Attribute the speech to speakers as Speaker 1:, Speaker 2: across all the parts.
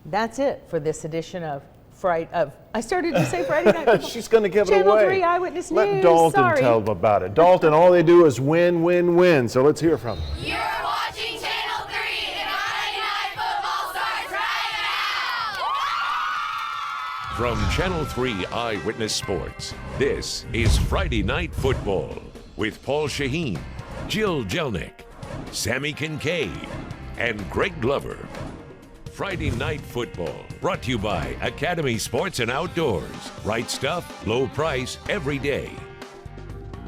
Speaker 1: That's it for this edition of I started to say Friday Night Football.
Speaker 2: She's going to give it
Speaker 1: Channel
Speaker 2: away.
Speaker 1: 3 Eyewitness
Speaker 2: Let
Speaker 1: News.
Speaker 2: Dalton
Speaker 1: Sorry.
Speaker 2: tell them about it. Dalton, all they do is win, win, win. So let's hear from them.
Speaker 3: You're watching Channel 3 and Friday Night Football starts right now!
Speaker 4: From Channel 3 Eyewitness Sports, this is Friday Night Football with Paul Shaheen, Jill Jelnick, Sammy Kincaid, and Greg Glover. Friday Night Football, brought to you by Academy Sports and Outdoors. Right stuff, low price, every day.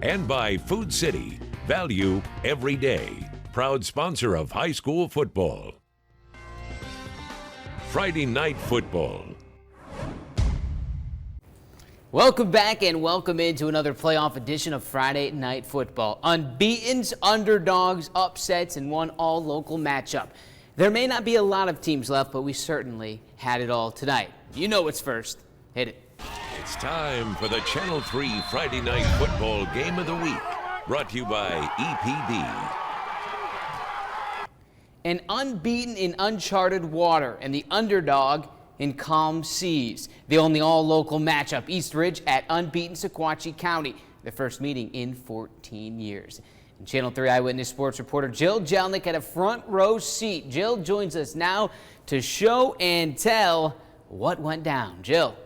Speaker 4: And by Food City, value every day. Proud sponsor of high school football. Friday Night Football.
Speaker 5: Welcome back and welcome into another playoff edition of Friday Night Football. Unbeatens, underdogs, upsets, and one all-local matchup. There may not be a lot of teams left, but we certainly had it all tonight. You know what's first. Hit it.
Speaker 4: It's time for the Channel 3 Friday Night Football Game of the Week, brought to you by EPD.
Speaker 5: An unbeaten in uncharted water and the underdog in calm seas. The only all-local matchup, East Ridge at unbeaten Sequatchie County. Their first meeting in 14 years. And Channel 3 Eyewitness Sports reporter Jill Jelnick had a front row seat. Jill joins us now to show and tell what went down. Jill.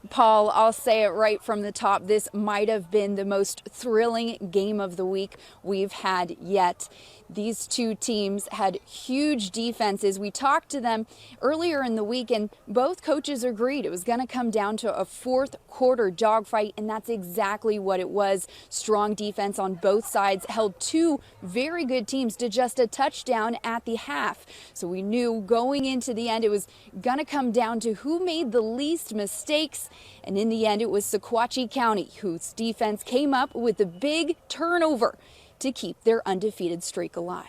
Speaker 6: Paul, I'll say it right from the top. This might have been the most thrilling game of the week we've had yet. These two teams had huge defenses. We talked to them earlier in the week, and both coaches agreed it was going to come down to a fourth quarter dogfight, and that's exactly what it was. Strong defense on both sides held two very good teams to just a touchdown at the half. So we knew going into the end it was going to come down to who made the least mistakes. And in the end, it was Sequatchie County whose defense came up with a big turnover to keep their undefeated streak alive.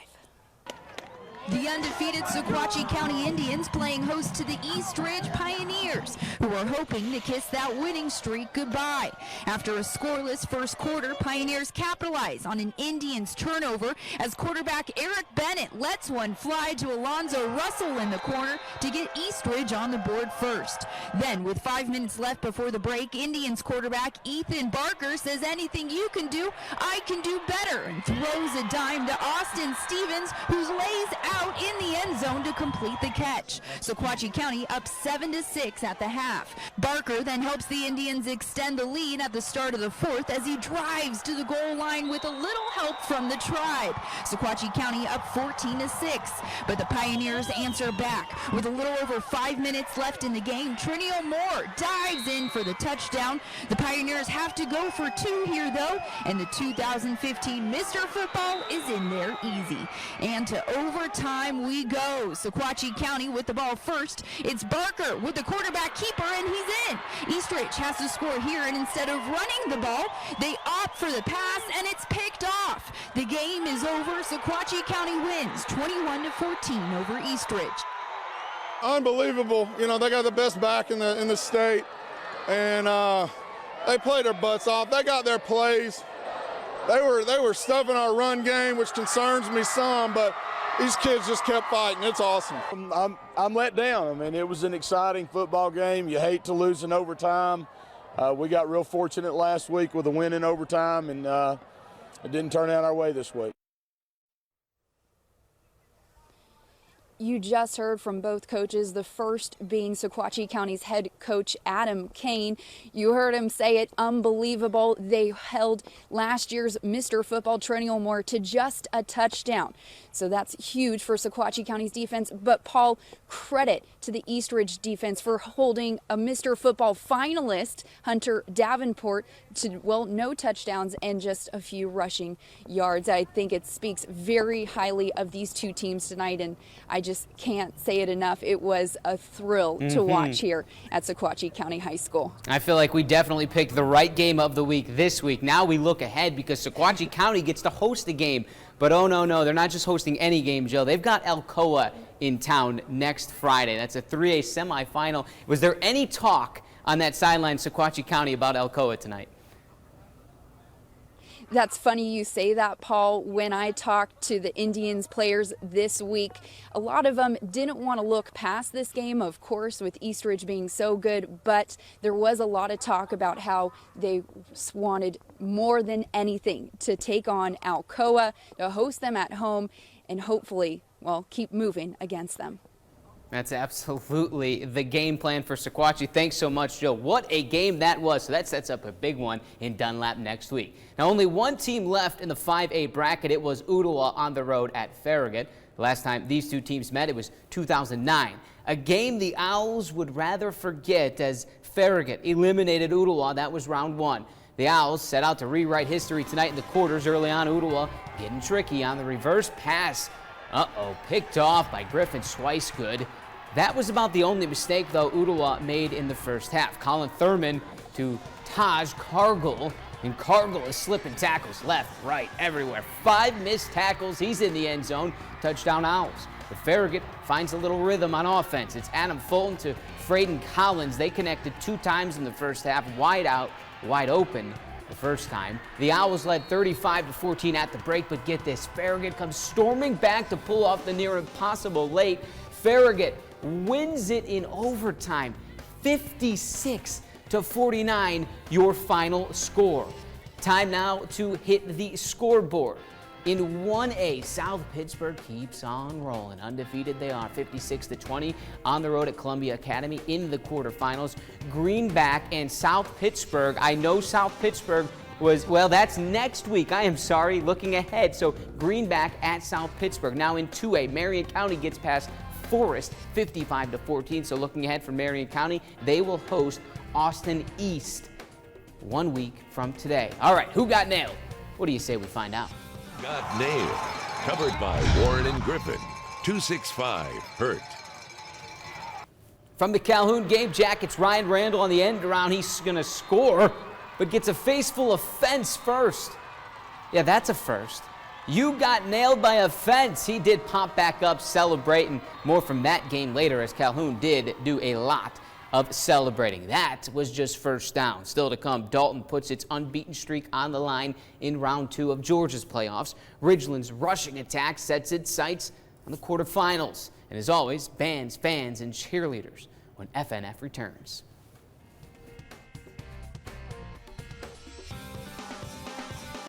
Speaker 7: The undefeated Sequatchie County Indians playing host to the East Ridge Pioneers, who are hoping to kiss that winning streak goodbye. After a scoreless first quarter, Pioneers capitalize on an Indians turnover as quarterback Eric Bennett lets one fly to Alonzo Russell in the corner to get East Ridge on the board first. Then, with 5 minutes left before the break, Indians quarterback Ethan Barker says anything you can do, I can do better, and throws a dime to Austin Stevens, who lays out in the end zone to complete the catch. Sequatchie County up 7-6 at the half. Barker then helps the Indians extend the lead at the start of the fourth as he drives to the goal line with a little help from the Tribe. Sequatchie County up 14-6, but the Pioneers answer back. With a little over 5 minutes left in the game, Trinio Moore dives in for the touchdown. The Pioneers have to go for two here though, and the 2015 Mr. Football is in there easy. And to overtime we go. Sequatchie County with the ball first. It's Barker with the quarterback keeper, and he's in. East Ridge has to score here, and instead of running the ball, they opt for the pass, and it's picked off. The game is over. Sequatchie County wins 21-14 over East Ridge.
Speaker 8: Unbelievable. You know, they got the best back in the state, and they played their butts off. They got their plays. They were stuffing our run game, which concerns me some, but these kids just kept fighting. It's awesome.
Speaker 9: I'm let down. I mean, it was an exciting football game. You hate to lose in overtime. We got real fortunate last week with a win in overtime, and it didn't turn out our way this week.
Speaker 6: You just heard from both coaches, the first being Sequatchie County's head coach, Adam Kane. You heard him say it, unbelievable. They held last year's Mr. Football, Trinio Moore, to just a touchdown. So that's huge for Sequatchie County's defense. But Paul, credit to the East Ridge defense for holding a Mr. Football finalist, Hunter Davenport, to, well, no touchdowns and just a few rushing yards. I think it speaks very highly of these two teams tonight, and I just can't say it enough. It was a thrill to watch here at Sequatchie County High School.
Speaker 5: I feel like we definitely picked the right game of the week this week. Now we look ahead because Sequatchie County gets to host the game. But oh no, they're not just hosting any game, Joe. They've got Alcoa in town next Friday. That's a 3A semifinal. Was there any talk on that sideline, Sequatchie County, about Alcoa tonight?
Speaker 6: That's funny you say that, Paul. When I talked to the Indians players this week, a lot of them didn't want to look past this game, of course, with Eastridge being so good, but there was a lot of talk about how they wanted more than anything to take on Alcoa, to host them at home, and hopefully, well, keep moving against them.
Speaker 5: That's absolutely the game plan for Sequatchie. Thanks so much, Jill. What a game that was. So that sets up a big one in Dunlap next week. Now, only one team left in the 5A bracket. It was Ooltewah on the road at Farragut. The last time these two teams met, it was 2009. A game the Owls would rather forget, as Farragut eliminated Ooltewah. That was round one. The Owls set out to rewrite history tonight in the quarters. Early on, Ooltewah getting tricky on the reverse pass. Picked off by Griffin Schweisgood. That was about the only mistake, though, Ooltewah made in the first half. Colin Thurman to Taj Cargill, and Cargill is slipping tackles left, right, everywhere. 5 missed tackles. He's in the end zone. Touchdown Owls. But Farragut finds a little rhythm on offense. It's Adam Fulton to Fraden Collins. They connected 2 times in the first half, wide out, wide open. The first time. The Owls led 35-14 at the break, but get this, Farragut comes storming back to pull off the near impossible late. Farragut wins it in overtime, 56-49, your final score. Time now to hit the scoreboard. In 1A, South Pittsburgh keeps on rolling. Undefeated they are, 56-20 on the road at Columbia Academy in the quarterfinals. Greenback and South Pittsburgh. I know South Pittsburgh was, well, that's next week. I am sorry, looking ahead. So Greenback at South Pittsburgh. Now in 2A, Marion County gets past Forest 55-14. So looking ahead for Marion County, they will host Austin East 1 week from today. All right, who got nailed? What do you say we find out?
Speaker 4: Got nailed. Covered by Warren and Griffin. 265 Hurt.
Speaker 5: From the Calhoun game, Jackets Ryan Randall on the end around. He's going to score, but gets a face full of fence first. Yeah, that's a first. You got nailed by a fence. He did pop back up, celebrating. More from that game later, as Calhoun did do a lot of celebrating. That was just first down. Still to come, Dalton puts its unbeaten streak on the line in round 2 of Georgia's playoffs. Ridgeland's rushing attack sets its sights on the quarterfinals. And as always, bands, fans, and cheerleaders when FNF returns.